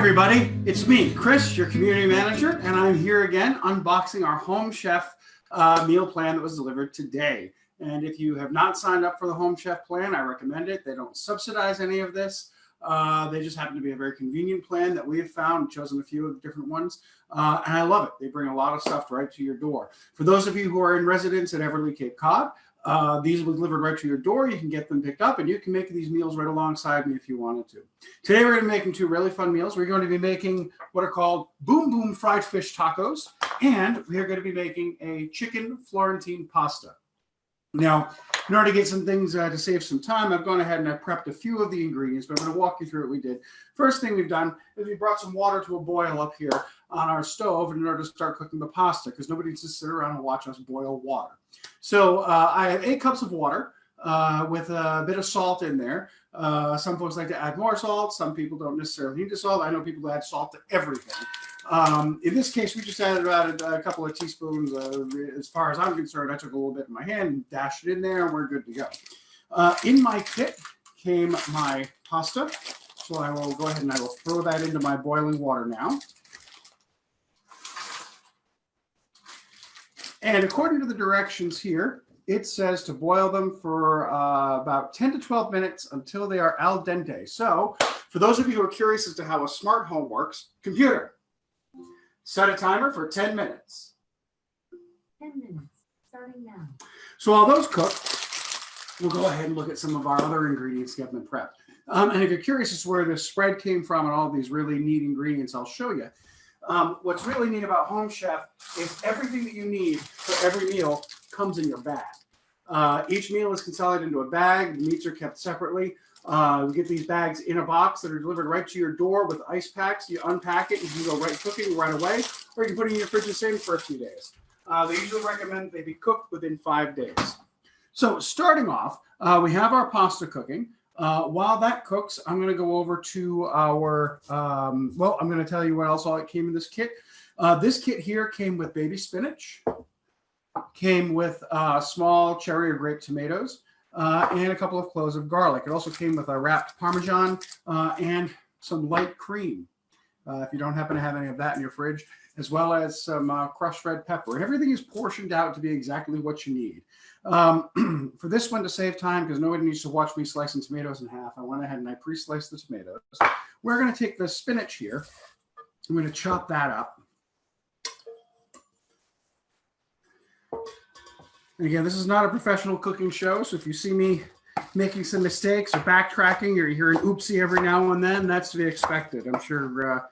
everybody, it's me, Chris, your community manager, and I'm here again unboxing our Home Chef meal plan that was delivered today. And if you have not signed up for the Home Chef plan, I recommend it. They don't subsidize any of this. They just happen to be a very convenient plan that we have found, chosen a few of the different ones, and I love it. They bring a lot of stuff right to your door. For those of you who are in residence at Everly, Cape Cod, these will be delivered right to your door. You can get them picked up, and you can make these meals right alongside me if you wanted to. Today, we're going to be making two really fun meals. We're going to be making what are called Boom Boom fried fish tacos, and we are going to be making a chicken Florentine pasta. Now, in order to get some things to save some time, I've gone ahead and I've prepped a few of the ingredients, but I'm going to walk you through what we did. First thing we've done is we brought some water to a boil up here on our stove in order to start cooking the pasta, because nobody needs to sit around and watch us boil water. So I have 8 cups of water with a bit of salt in there. Some folks like to add more salt. Some people don't necessarily need the salt. I know people that add salt to everything. In this case, we just added about a couple of teaspoons. As far as I'm concerned, I took a little bit in my hand and dashed it in there, and we're good to go. In my kit came my pasta. So I will go ahead and I will throw that into my boiling water now. And according to the directions here, it says to boil them for about 10 to 12 minutes until they are al dente. So for those of you who are curious as to how a smart home works, computer, set a timer for 10 minutes. 10 minutes, starting now. So while those cook, we'll go ahead and look at some of our other ingredients, get them prepped. And if you're curious as to where this spread came from and all these really neat ingredients, I'll show you. What's really neat about Home Chef is everything that you need for every meal comes in your bag. Each meal is consolidated into a bag. The meats are kept separately. We get these bags in a box that are delivered right to your door with ice packs. You unpack it, you can go right cooking right away, or you can put it in your fridge and save it for a few days. They usually recommend they be cooked within 5 days. So starting off, we have our pasta cooking. While that cooks, I'm going to go over to our, I'm going to tell you what else all came in this kit. This kit here came with baby spinach, came with small cherry or grape tomatoes, and a couple of cloves of garlic. It also came with a wrapped Parmesan and some light cream, if you don't happen to have any of that in your fridge, as well as some crushed red pepper. And everything is portioned out to be exactly what you need. For this one, to save time, because nobody needs to watch me slicing tomatoes in half, I went ahead and I pre-sliced the tomatoes. We're going to take the spinach here. I'm going to chop that up. And again, this is not a professional cooking show, so if you see me making some mistakes or backtracking or you hear an oopsie every now and then, that's to be expected. I'm sure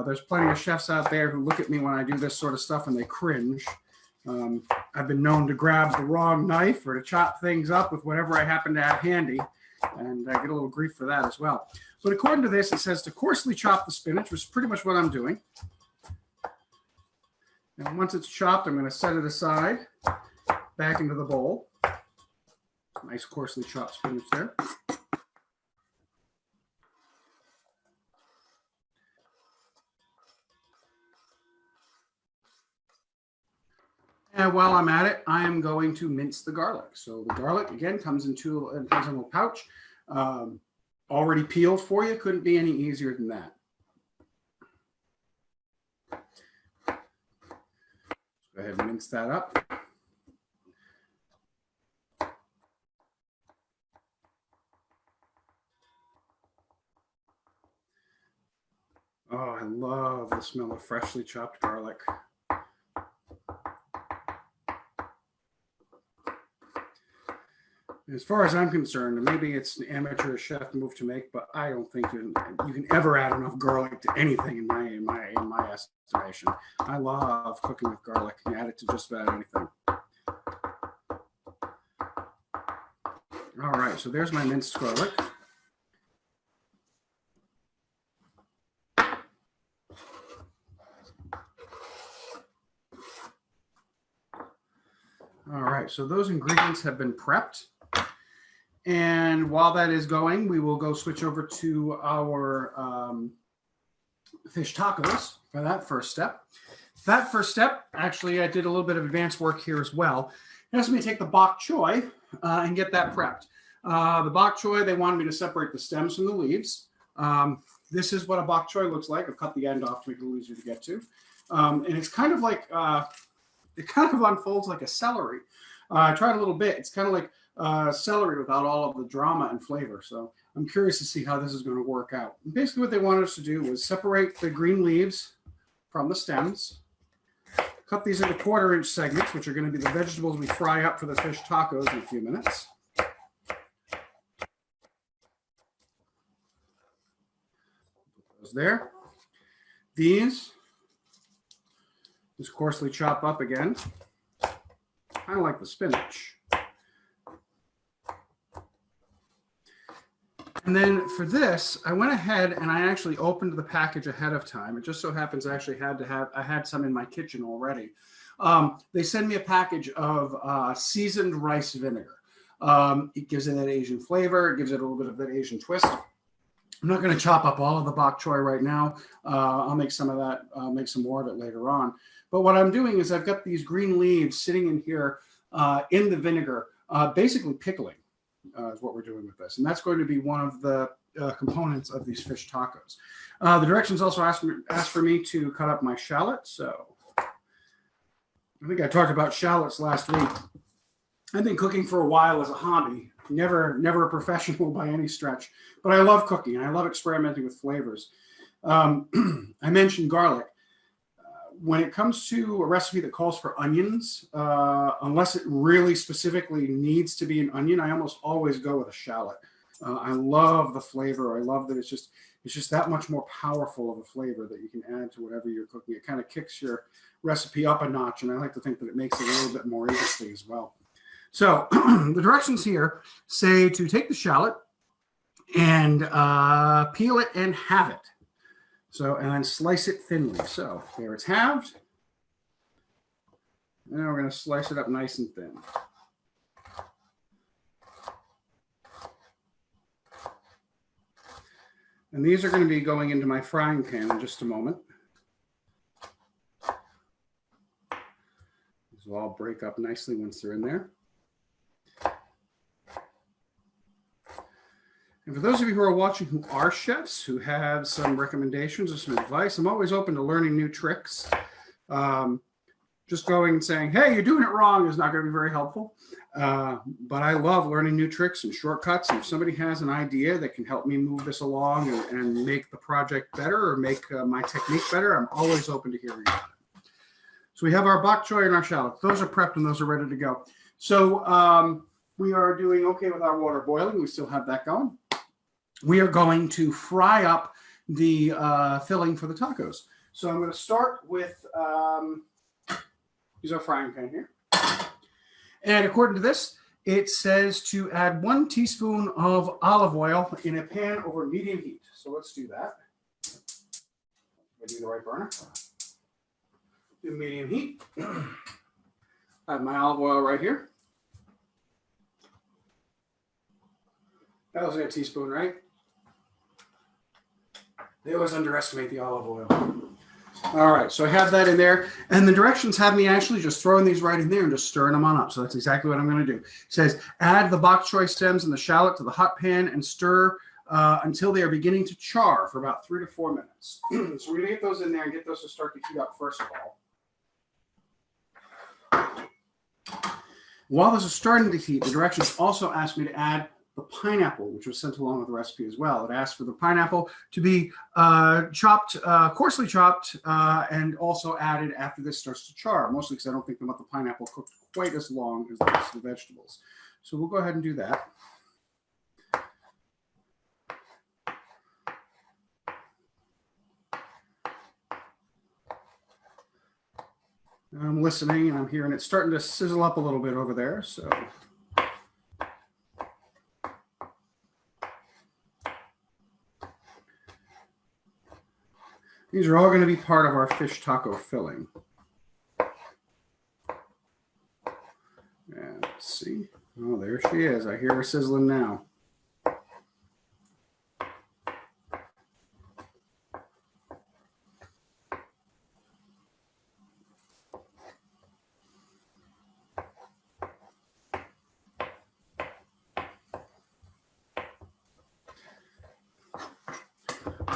there's plenty of chefs out there who look at me when I do this sort of stuff and they cringe. I've been known to grab the wrong knife or to chop things up with whatever I happen to have handy, and I get a little grief for that as well. But according to this, it says to coarsely chop the spinach, which is pretty much what I'm doing. And once it's chopped, I'm going to set it aside, back into the bowl. Nice coarsely chopped spinach there. And while I'm at it, I am going to mince the garlic. So the garlic, again, comes in a little pouch. Already peeled for you. Couldn't be any easier than that. Go ahead and mince that up. Oh, I love the smell of freshly chopped garlic. As far as I'm concerned, maybe it's an amateur chef move to make, but I don't think you can ever add enough garlic to anything in my estimation. I love cooking with garlic. You can add it to just about anything. All right, so there's my minced garlic. All right, so those ingredients have been prepped. And while that is going, we will go switch over to our fish tacos for that first step. That first step, actually, I did a little bit of advanced work here as well. It has me take the bok choy and get that prepped. The bok choy, they wanted me to separate the stems from the leaves. this is what a bok choy looks like. I've cut the end off to make it a little easier to get to. And it's kind of like, it kind of unfolds like a celery. I tried a little bit. It's kind of like celery without all of the drama and flavor. So I'm curious to see how this is going to work out. And basically what they wanted us to do was separate the green leaves from the stems. Cut these into 1/4-inch segments, which are going to be the vegetables we fry up for the fish tacos in a few minutes. Put those there. These just coarsely chop up again, kind of like the spinach. And then for this, I went ahead and I actually opened the package ahead of time. It just so happens I actually I had some in my kitchen already. They send me a package of seasoned rice vinegar. It gives it that Asian flavor. It gives it a little bit of that Asian twist. I'm not going to chop up all of the bok choy right now. I'll make some of that. I'll make some more of it later on. But what I'm doing is I've got these green leaves sitting in here in the vinegar, basically pickling. Is what we're doing with this. And that's going to be one of the components of these fish tacos. The directions also asked for me to cut up my shallots. So I think I talked about shallots last week. I've been cooking for a while as a hobby, never a professional by any stretch, but I love cooking and I love experimenting with flavors. I mentioned garlic. When it comes to a recipe that calls for onions, unless it really specifically needs to be an onion, I almost always go with a shallot. I love the flavor. I love that it's just that much more powerful of a flavor that you can add to whatever you're cooking. It kind of kicks your recipe up a notch, and I like to think that it makes it a little bit more interesting as well. So the directions here say to take the shallot and peel it and halve it. So, and then slice it thinly. So there it's halved. Now we're going to slice it up nice and thin. And these are going to be going into my frying pan in just a moment. These will all break up nicely once they're in there. And for those of you who are watching who are chefs, who have some recommendations or some advice, I'm always open to learning new tricks. Just going and saying, hey, you're doing it wrong is not going to be very helpful. But I love learning new tricks and shortcuts. And if somebody has an idea that can help me move this along and make the project better or make my technique better, I'm always open to hearing about it. So we have our bok choy and our shallots. Those are prepped and those are ready to go. So we are doing okay with our water boiling. We still have that going. We are going to fry up the filling for the tacos. So I'm going to start with, use our frying pan here. And according to this, it says to add 1 teaspoon of olive oil in a pan over medium heat. So let's do that. Do the right burner. Do medium heat. I have my olive oil right here. That was like a teaspoon, right? They always underestimate the olive oil. All right, so I have that in there. And the directions have me actually just throwing these right in there and just stirring them on up. So that's exactly what I'm going to do. It says, add the bok choy stems and the shallot to the hot pan and stir until they are beginning to char for about 3 to 4 minutes. So we're going to get those in there and get those to start to heat up first of all. While this is starting to heat, the directions also asked me to add the pineapple, which was sent along with the recipe as well. It asked for the pineapple to be coarsely chopped, and also added after this starts to char, mostly because I don't think they want the pineapple cooked quite as long as the rest of the vegetables. So we'll go ahead and do that. I'm listening and I'm hearing it starting to sizzle up a little bit over there. So these are all going to be part of our fish taco filling. And let's see. Oh, there she is. I hear her sizzling now.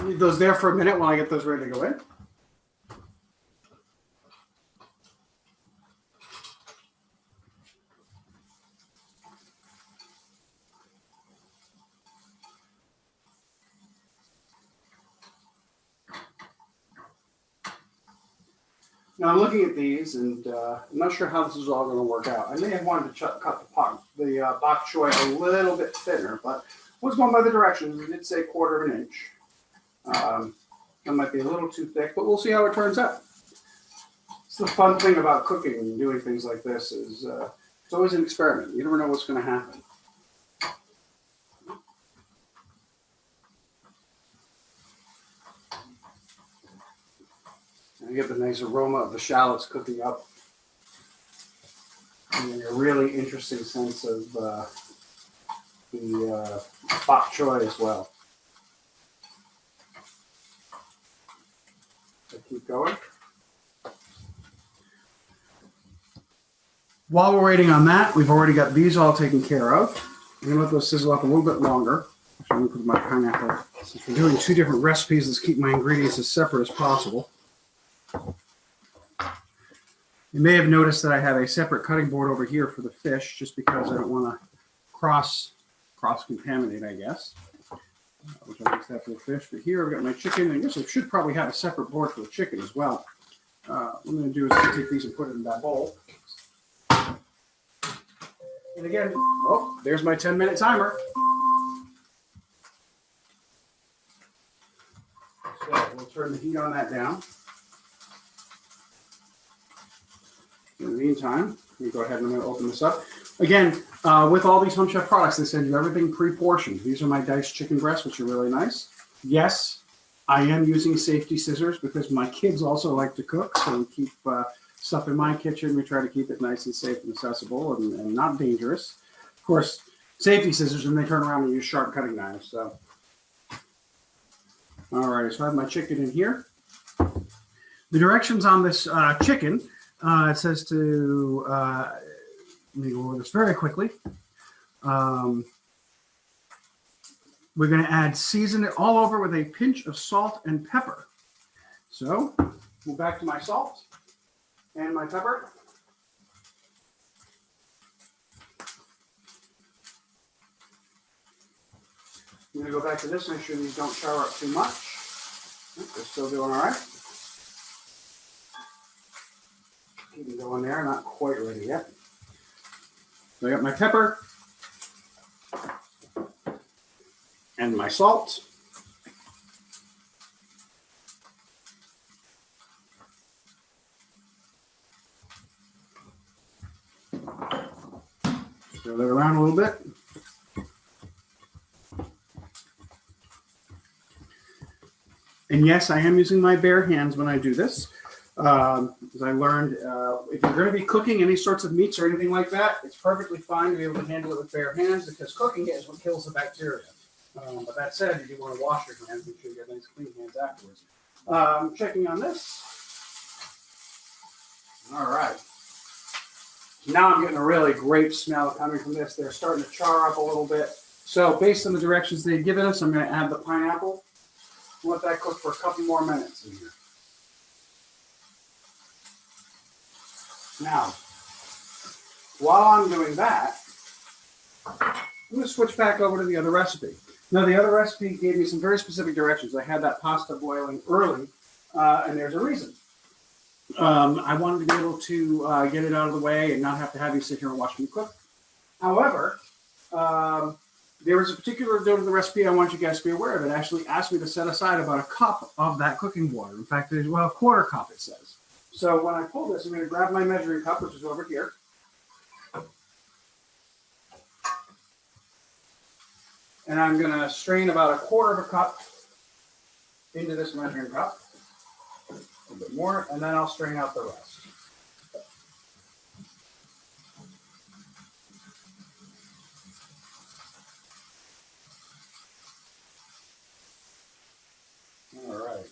Leave those there for a minute while I get those ready to go in. Now I'm looking at these, and I'm not sure how this is all going to work out. I may have wanted to cut the bok choy a little bit thinner, but I was going by the directions. It did say 1/4 inch. That might be a little too thick, but we'll see how it turns out. It's the fun thing about cooking and doing things like this is it's always an experiment. You never know what's going to happen. And you get the nice aroma of the shallots cooking up. And then a really interesting sense of the bok choy as well. So keep going. While we're waiting on that, we've already got these all taken care of. I'm going to let those sizzle up a little bit longer. I'm going to put my pineapple. Since we're doing 2 different recipes, let's keep my ingredients as separate as possible. You may have noticed that I have a separate cutting board over here for the fish, just because I don't want to cross-contaminate, I guess. Which I just have for the fish. But here I've got my chicken. I guess I should probably have a separate board for the chicken as well. What I'm going to do is take these and put it in that bowl. And again, oh, there's my 10-minute timer. So we'll turn the heat on that down. In the meantime, let me go ahead and I'm going to open this up. Again, with all these Home Chef products, they send you everything pre-portioned. These are my diced chicken breasts, which are really nice. Yes, I am using safety scissors because my kids also like to cook, so we keep stuff in my kitchen. We try to keep it nice and safe and accessible and not dangerous. Of course, safety scissors, and they turn around and use sharp cutting knives. So, all right, so I have my chicken in here. The directions on this chicken, it says to, let me go over this very quickly. We're going to season it all over with a pinch of salt and pepper. So, move back to my salt and my pepper. I'm going to go back to this, make sure these don't char up too much. They're still doing all right. Keep them going there, not quite ready yet. So I got my pepper and my salt. Stir that around a little bit. And yes, I am using my bare hands when I do this. As I learned, if you're going to be cooking any sorts of meats or anything like that, it's perfectly fine to be able to handle it with bare hands because cooking is what kills the bacteria. But that said, if you want to wash your hands, make sure you get nice clean hands afterwards. Checking on this. All right. Now I'm getting a really great smell coming from this. They're starting to char up a little bit. So based on the directions they've given us, I'm going to add the pineapple. Let that cook for a couple more minutes in here. Now, while I'm doing that, I'm going to switch back over to the other recipe. Now, the other recipe gave me some very specific directions. I had that pasta boiling early, and there's a reason. I wanted to be able to get it out of the way and not have to have you sit here and watch me cook. However, there was a particular note in the recipe I want you guys to be aware of. It actually asked me to set aside about a cup of that cooking water. In fact, there's, well, a 1/4 cup, it says. So when I pull this, I'm going to grab my measuring cup, which is over here. And I'm going to strain about 1/4 cup into this measuring cup. A little bit more, and then I'll strain out the rest. All right.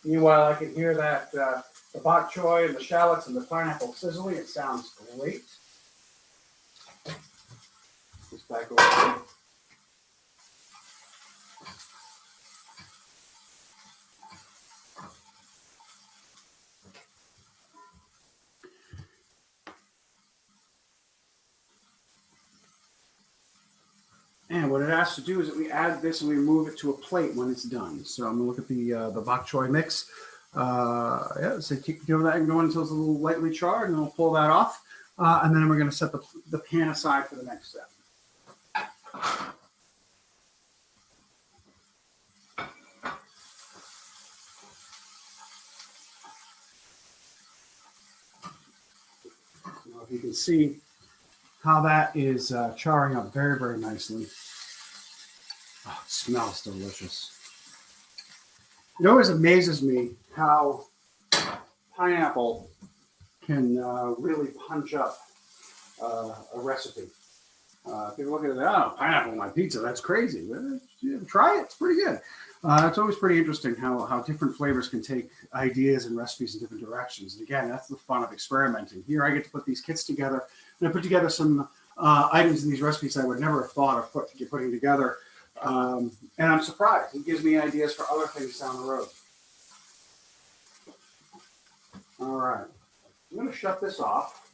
Meanwhile, I can hear that the bok choy and the shallots and the pineapple sizzling. It sounds great. Just back over here. And what it asks to do is that we add this and we move it to a plate when it's done. So I'm gonna look at the bok choy mix. Yeah, so keep doing that and going until it's a little lightly charred, and then we'll pull that off. And then we're gonna set the pan aside for the next step. Now, if you can see how that is charring up very, very nicely. Oh, it smells delicious. It always amazes me how pineapple can really punch up a recipe. People look at it, oh, pineapple on my pizza, that's crazy. Well, try it, it's pretty good. It's always pretty interesting how different flavors can take ideas and recipes in different directions. And again, that's the fun of experimenting. Here I get to put these kits together, and I put together some items in these recipes I would never have thought of putting together. And I'm surprised. It gives me ideas for other things down the road. All right, I'm going to shut this off.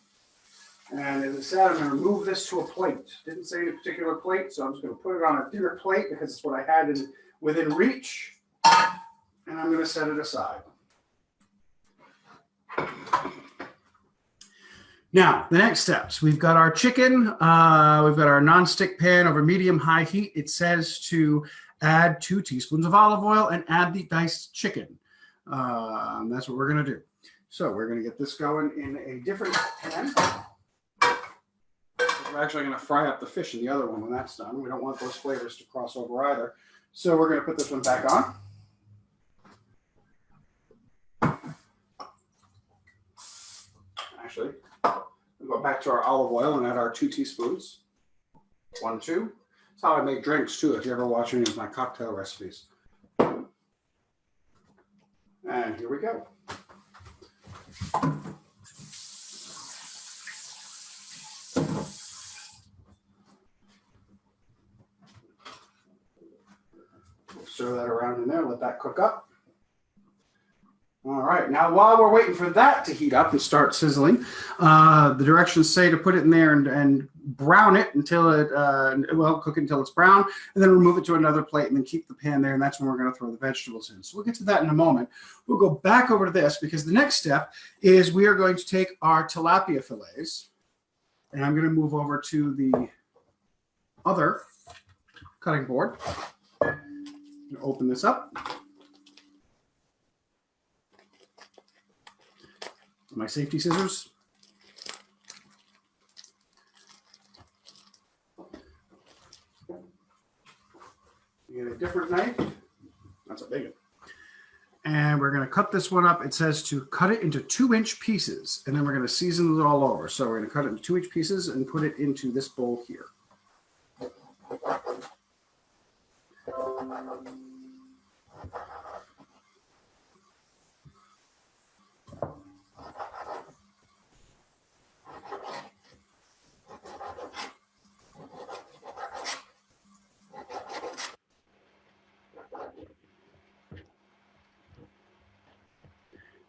And as I said, I'm going to move this to a plate. Didn't say a particular plate, so I'm just going to put it on a dinner plate because it's what I had within reach. And I'm going to set it aside. Now, the next steps. We've got our chicken. We've got our nonstick pan over medium-high heat. It says to add 2 teaspoons of olive oil and add the diced chicken. That's what we're going to do. So we're going to get this going in a different pan. We're actually going to fry up the fish in the other one when that's done. We don't want those flavors to cross over either. So we're going to put this one back on. Actually, we'll go back to our olive oil and add our 2 teaspoons. 1, 2. That's how I make drinks too, if you ever watch any of my cocktail recipes. And here we go. Stir that around in there, let that cook up. All right, now while we're waiting for that to heat up and start sizzling, the directions say to put it in there and brown it until cook it until it's brown, and then remove it to another plate and then keep the pan there, and that's when we're going to throw the vegetables in. So we'll get to that in a moment. We'll go back over to this because the next step is we are going to take our tilapia fillets, and I'm going to move over to the other cutting board. Open this up. My safety scissors. You get a different knife. That's a big one. And we're going to cut this one up. It says to cut it into 2-inch pieces, and then we're going to season it all over. So we're going to cut it into 2-inch pieces and put it into this bowl here.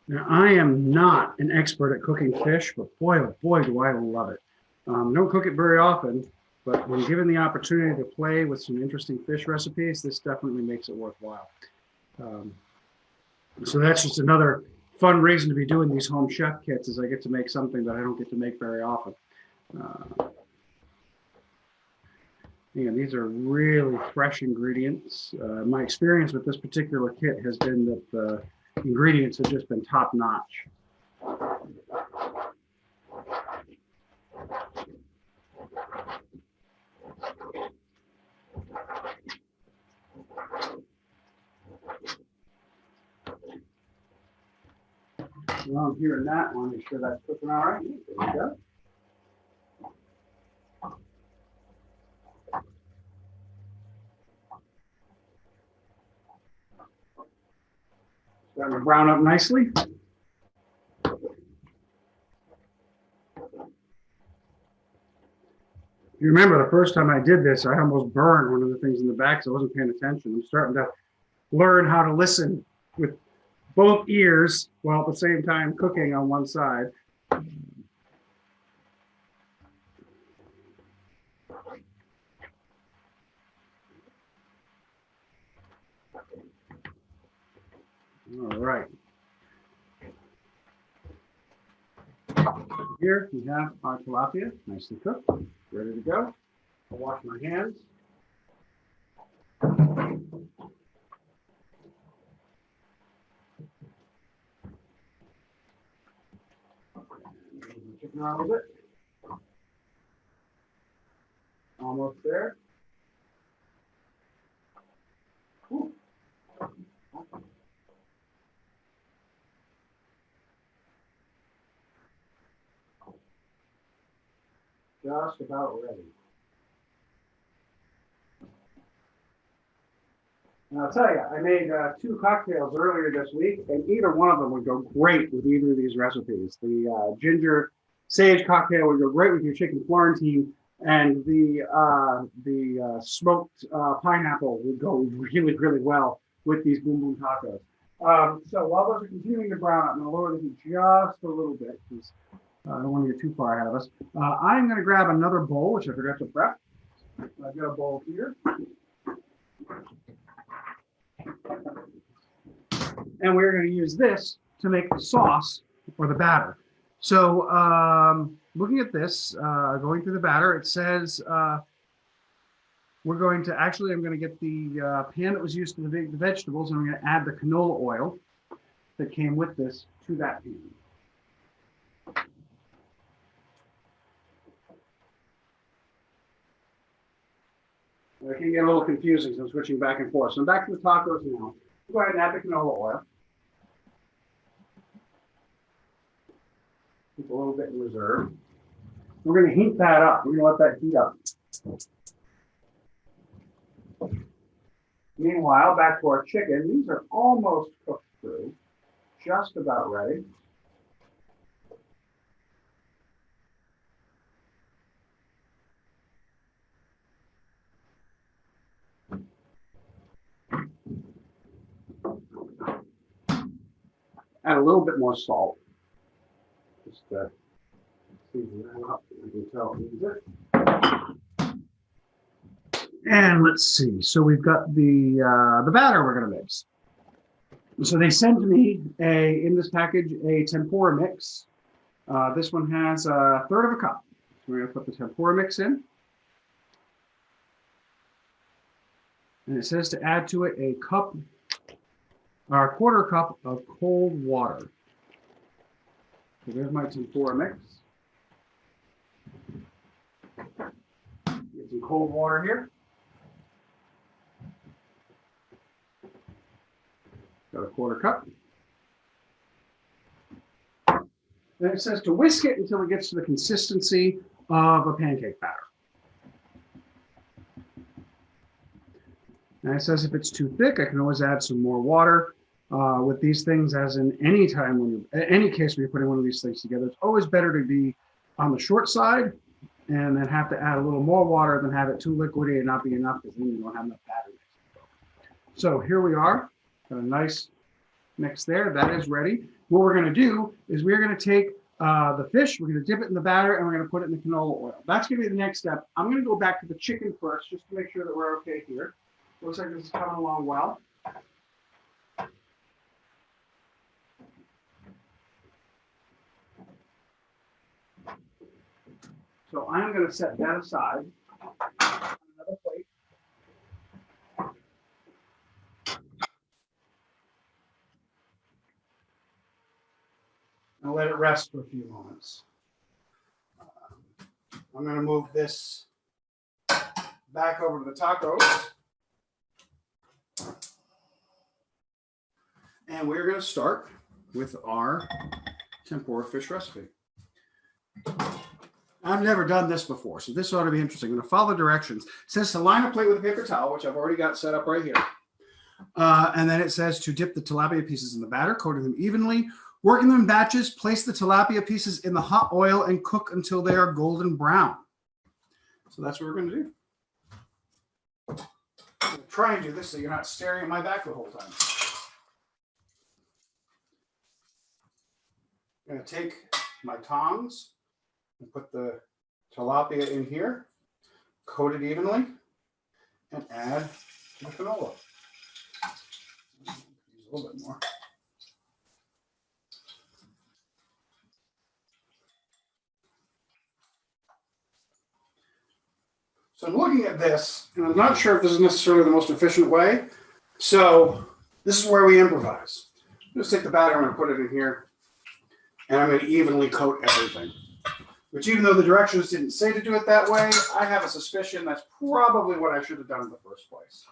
Now, I am not an expert at cooking fish, but boy, oh boy, do I love it. Don't cook it very often, but when given the opportunity to play with some interesting fish recipes, this definitely makes it worthwhile. So that's just another fun reason to be doing these home chef kits, is I get to make something that I don't get to make very often. Again, these are really fresh ingredients. My experience with this particular kit has been that the ingredients have just been top notch. Well, I'm hearing that one. Make sure that's cooking all right. There we go. Starting to brown up nicely. You remember the first time I did this, I almost burned one of the things in the back because I wasn't paying attention. I'm starting to learn how to listen with both ears while at the same time cooking on one side. Here we have our tilapia, nicely cooked, ready to go. I'll wash my hands. Chicken out a little bit. Almost there. Ooh. Just about ready. And I'll tell you, I made 2 cocktails earlier this week, and either one of them would go great with either of these recipes. The ginger sage cocktail would go great with your chicken Florentine, and the smoked pineapple would go really, really well with these boom boom tacos. So while those are continuing to brown, I'm going to lower the heat just a little bit because I don't want to get too far ahead of us. I'm going to grab another bowl, which I forgot to prep. I've got a bowl here. And we're going to use this to make the sauce or the batter. So looking at this, going through the batter, it says we're going to, actually, I'm going to get the pan that was used to the vegetables, and I'm going to add the canola oil that came with this to that pan. It can get a little confusing, so I'm switching back and forth. So I'm back to the tacos now. Go ahead and add the canola oil. Keep a little bit in reserve. We're going to heat that up. We're going to let that heat up. Meanwhile, back to our chicken. These are almost cooked through. Just about ready. Add a little bit more salt. Just season that up. I can tell it. And let's see. So we've got the batter we're going to mix. So they sent me in this package a tempura mix. This one has 1/3 of a cup. So we're going to put the tempura mix in. And it says to add to it a cup, or a 1/4 cup of cold water. So there's my tempura mix. Get some cold water here. Got a 1/4 cup. Then it says to whisk it until it gets to the consistency of a pancake batter. And it says if it's too thick, I can always add some more water. With these things, as in any time when any case when you're putting one of these things together, it's always better to be on the short side and then have to add a little more water than have it too liquidy and not be enough, because then you don't have enough batter mix. So here we are, got a nice mix there. That is ready. What we're going to do is we're going to take the fish, we're going to dip it in the batter, and we're going to put it in the canola oil. That's going to be the next step. I'm going to go back to the chicken first, just to make sure that we're okay here. Looks like this is coming along well. So I'm going to set that aside on another plate. And let it rest for a few moments. I'm going to move this back over to the tacos. And we're going to start with our tempura fish recipe. I've never done this before, so this ought to be interesting. I'm going to follow directions. It says to line a plate with a paper towel, which I've already got set up right here. And then it says to dip the tilapia pieces in the batter, coating them evenly, working them in batches, place the tilapia pieces in the hot oil and cook until they are golden brown. So that's what we're going to do. I'm going to try and do this so you're not staring at my back the whole time. I'm going to take my tongs and put the tilapia in here, coat it evenly, and add to the canola. Use a little bit more. So I'm looking at this, and I'm not sure if this is necessarily the most efficient way. So this is where we improvise. Just take the batter, I'm going to put it in here, and I'm going to evenly coat everything. Which, even though the directions didn't say to do it that way, I have a suspicion that's probably what I should have done in the first place.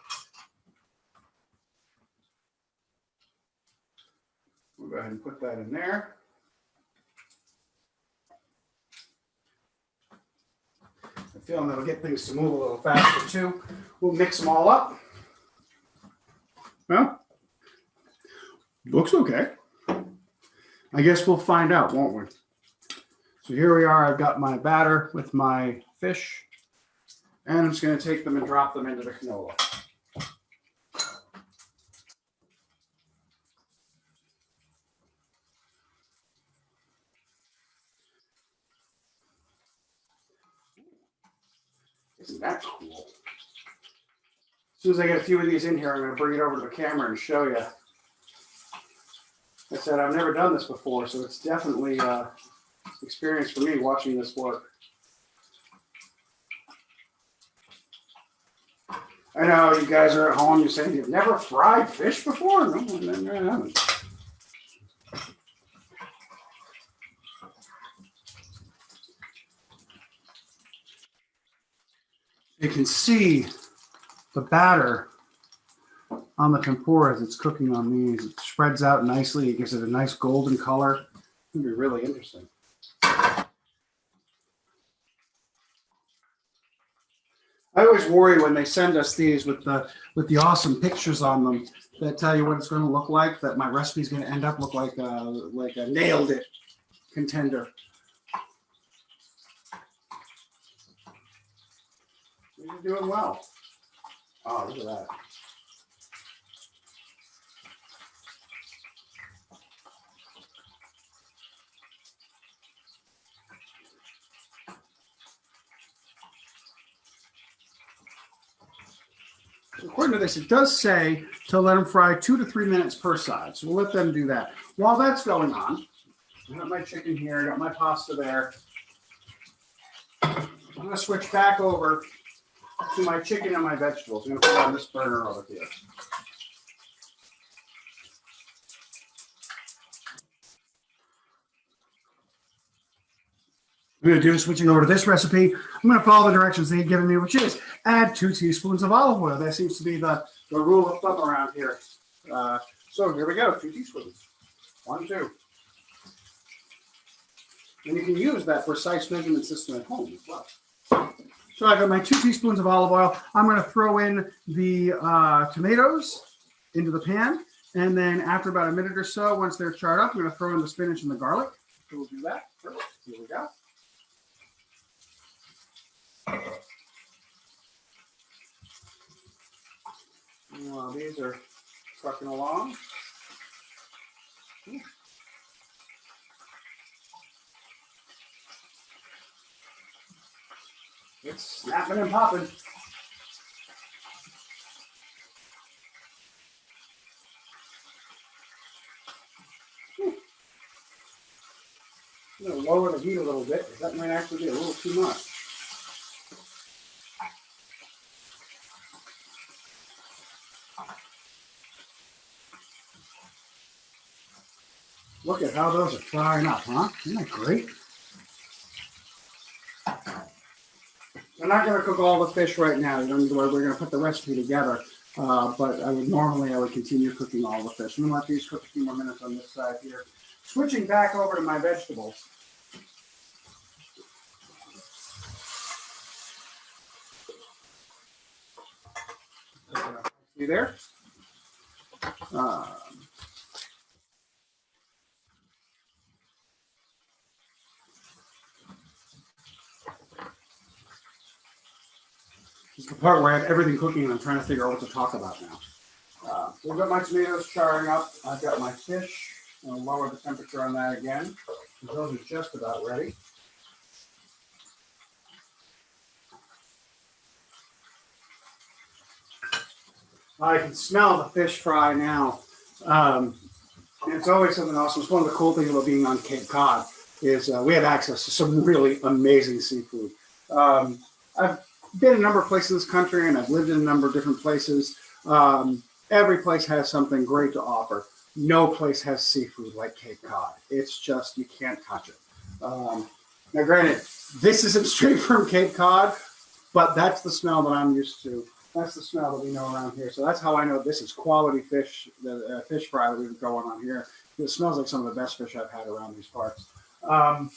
We'll go ahead and put that in there. I'm feeling that'll get things to move a little faster too. We'll mix them all up. Well, looks okay. I guess we'll find out, won't we? So here we are. I've got my batter with my fish, and I'm just going to take them and drop them into the canola. Isn't that cool? As soon as I get a few of these in here, I'm going to bring it over to the camera and show you. Like I said, I've never done this before, so it's definitely experience for me watching this work. I know you guys are at home, you're saying you've never fried fish before? No, I haven't. You can see the batter on the tempura as it's cooking on these. It spreads out nicely. It gives it a nice golden color. It's going to be really interesting. I always worry when they send us these with the awesome pictures on them that tell you what it's going to look like, that my recipe is going to end up look like a nailed it contender. You're doing well. Oh, look at that. According to this, it does say to let them fry 2 to 3 minutes per side. So we'll let them do that. While that's going on, I got my chicken here, I got my pasta there. I'm going to switch back over to my chicken and my vegetables. I'm going to put it on this burner over here. I'm going to do switching over to this recipe. I'm going to follow the directions they've given me, which is add 2 teaspoons of olive oil. That seems to be the rule of thumb around here. So here we go, 2 teaspoons. 1, 2. And you can use that precise measurement system at home as well. So I've got my 2 teaspoons of olive oil. I'm going to throw in the tomatoes into the pan. And then after about a minute or so, once they're charred up, I'm going to throw in the spinach and the garlic. So we'll do that. Perfect. Here we go. While these are trucking along. It's snapping and popping. I'm going to lower the heat a little bit because that might actually be a little too much. Look at how those are frying up, huh? Isn't that great? I'm not going to cook all the fish right now. We're going to put the recipe together. But I would continue cooking all the fish. I'm going to let these cook a few more minutes on this side here. Switching back over to my vegetables. See there? This is the part where I have everything cooking and I'm trying to figure out what to talk about now. We've got my tomatoes charring up. I've got my fish. I'll lower the temperature on that again. Those are just about ready. I can smell the fish fry now. And it's always something awesome. It's one of the cool things about being on Cape Cod is we have access to some really amazing seafood. I've been a number of places in this country, and I've lived in a number of different places. Every place has something great to offer. No place has seafood like Cape Cod. It's just, you can't touch it. Now, granted, this isn't straight from Cape Cod, but that's the smell that I'm used to. That's the smell that we know around here. So that's how I know this is quality fish, the fish fry that we've got going on here. It smells like some of the best fish I've had around these parts. So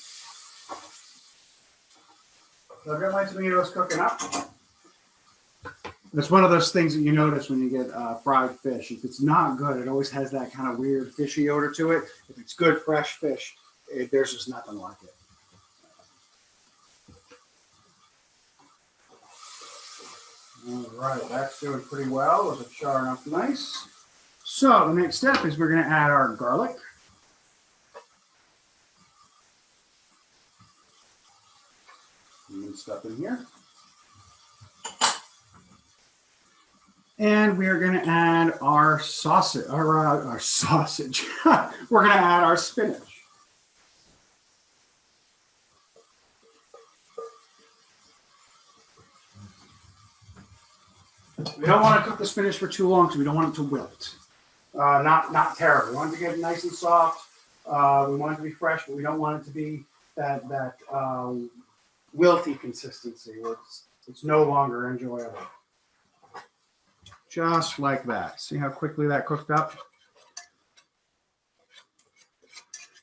I've got my tomatoes cooking up. It's one of those things that you notice when you get fried fish. If it's not good, it always has that kind of weird fishy odor to it. If it's good, fresh fish, there's just nothing like it. All right, that's doing pretty well. Those are charring up nice. So the next step is we're going to add our garlic. Minced up in here. And we are going to add our sausage, our sausage. We're going to add our spinach. We don't want to cook the spinach for too long because we don't want it to wilt. Not terrible. We want it to get nice and soft. We want it to be fresh, but we don't want it to be that wilty consistency where it's no longer enjoyable. Just like that. See how quickly that cooked up?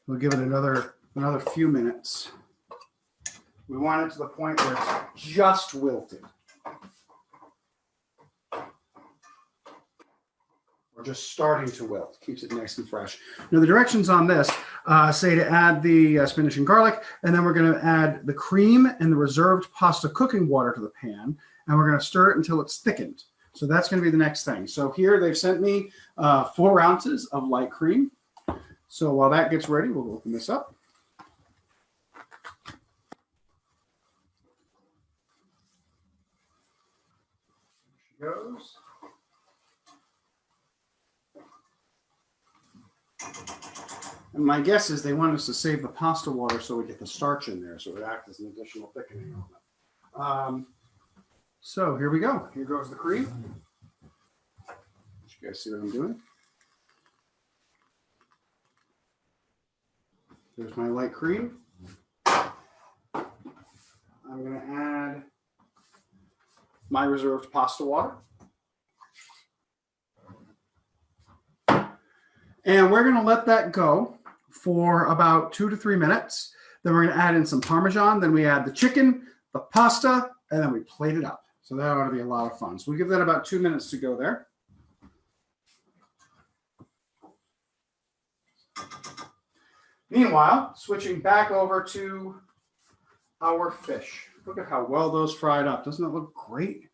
We'll give it another few minutes. We want it to the point where it's just wilted. Or just starting to wilt. Keeps it nice and fresh. Now the directions on this say to add the spinach and garlic, and then we're going to add the cream and the reserved pasta cooking water to the pan, and we're going to stir it until it's thickened. So that's going to be the next thing. So here they've sent me 4 ounces of light cream. So while that gets ready, we'll open this up. There she goes. And my guess is they want us to save the pasta water so we get the starch in there, so it would act as an additional thickening on it. So here we go. Here goes the cream. You guys see what I'm doing? There's my light cream. I'm going to add my reserved pasta water. And we're going to let that go for about 2 to 3 minutes. Then we're going to add in some Parmesan. Then we add the chicken, the pasta, and then we plate it up. So that ought to be a lot of fun. So we'll give that about 2 minutes to go there. Meanwhile, switching back over to our fish. Look at how well those fried up. Doesn't it look great?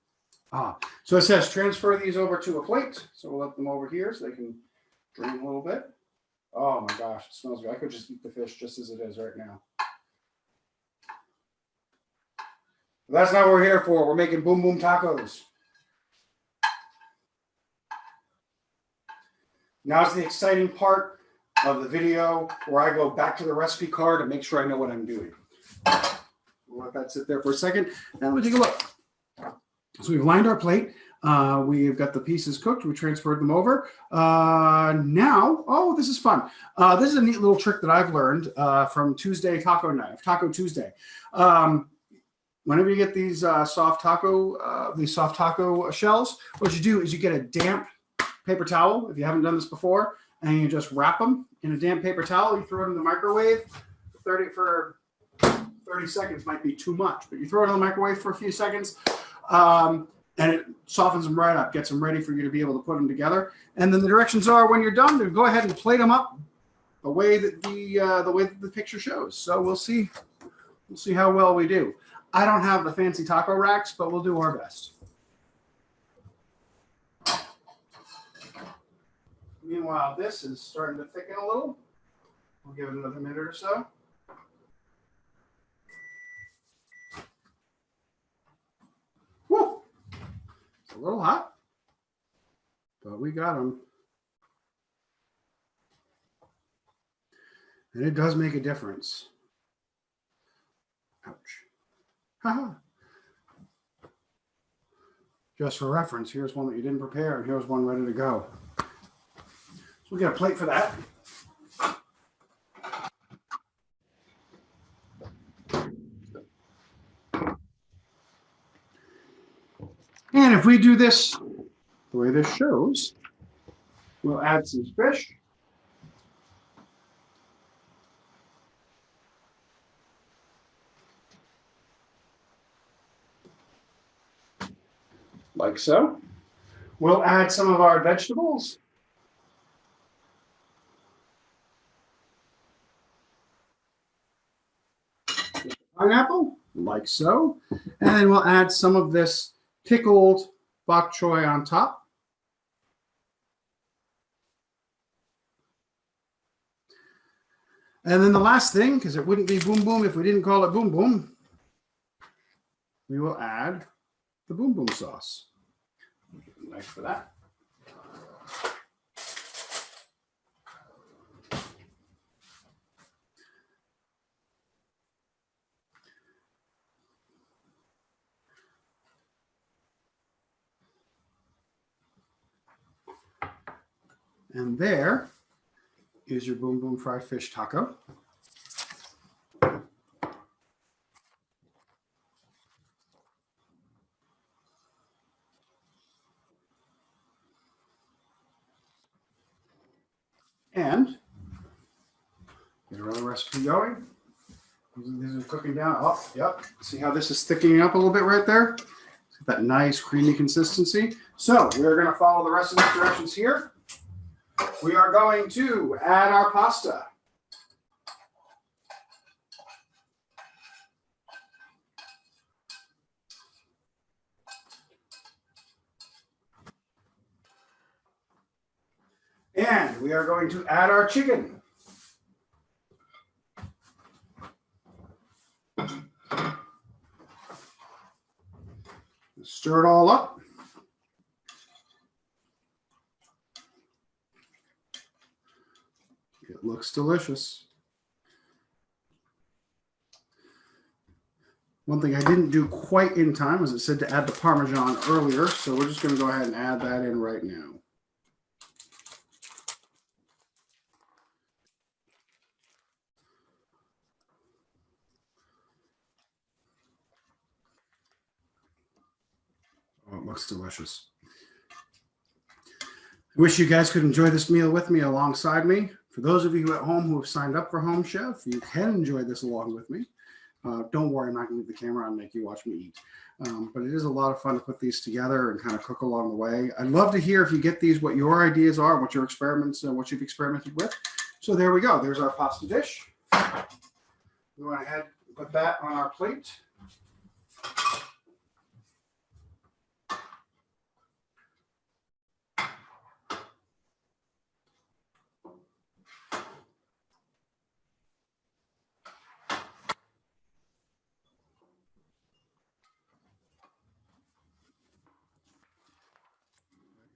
So it says transfer these over to a plate. So we'll let them over here so they can drain a little bit. Oh my gosh, it smells good. I could just eat the fish just as it is right now. But that's not what we're here for. We're making boom boom tacos. Now's the exciting part of the video where I go back to the recipe card and make sure I know what I'm doing. We'll let that sit there for a second. Now let me take a look. So we've lined our plate. We've got the pieces cooked. We transferred them over. Now, oh, this is fun. This is a neat little trick that I've learned from Tuesday Taco Night, Taco Tuesday. Whenever you get these soft taco shells, what you do is you get a damp paper towel, if you haven't done this before, and you just wrap them in a damp paper towel. You throw it in the microwave. 30 seconds might be too much, but you throw it in the microwave for a few seconds. And it softens them right up, gets them ready for you to be able to put them together. And then the directions are when you're done, to go ahead and plate them up the way that the picture shows. So we'll see how well we do. I don't have the fancy taco racks, but we'll do our best. Meanwhile, this is starting to thicken a little. We'll give it another minute or so. Woo! It's a little hot, but we got them. And it does make a difference. Ouch. Haha. just for reference, here's one that you didn't prepare, and here's one ready to go. So we'll get a plate for that. And if we do this the way this shows, we'll add some fish. Like so. We'll add some of our vegetables. Pineapple, like so. And then we'll add some of this pickled bok choy on top. And then the last thing, because it wouldn't be boom boom if we didn't call it boom boom, we will add the boom boom sauce. Nice for that. And there is your boom boom fried fish taco. And get our other recipe going. These are cooking down. Oh, yep. See how this is thickening up a little bit right there? That nice creamy consistency. So we're going to follow the rest of the directions here. We are going to add our pasta. And we are going to add our chicken. Stir it all up. It looks delicious. One thing I didn't do quite in time was it said to add the Parmesan earlier, so we're just going to go ahead and add that in right now. Oh, it looks delicious. I wish you guys could enjoy this meal with me alongside me. For those of you at home who have signed up for Home Chef, you can enjoy this along with me. Don't worry, I'm not going to leave the camera on and make you watch me eat. But it is a lot of fun to put these together and kind of cook along the way. I'd love to hear if you get these, what your ideas are, what your experiments, what you've experimented with. So there we go. There's our pasta dish. We went ahead and put that on our plate.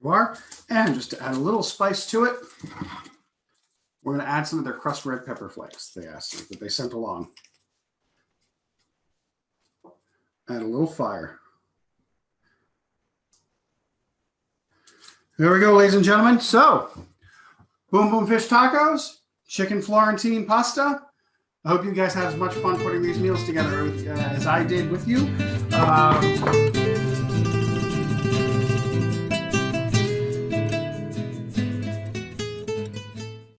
Are. And just to add a little spice to it, we're going to add some of their crushed red pepper flakes they asked that they sent along. Add a little fire. There we go, ladies and gentlemen. So, boom boom fish tacos, chicken Florentine pasta. I hope you guys had as much fun putting these meals together as I did with you.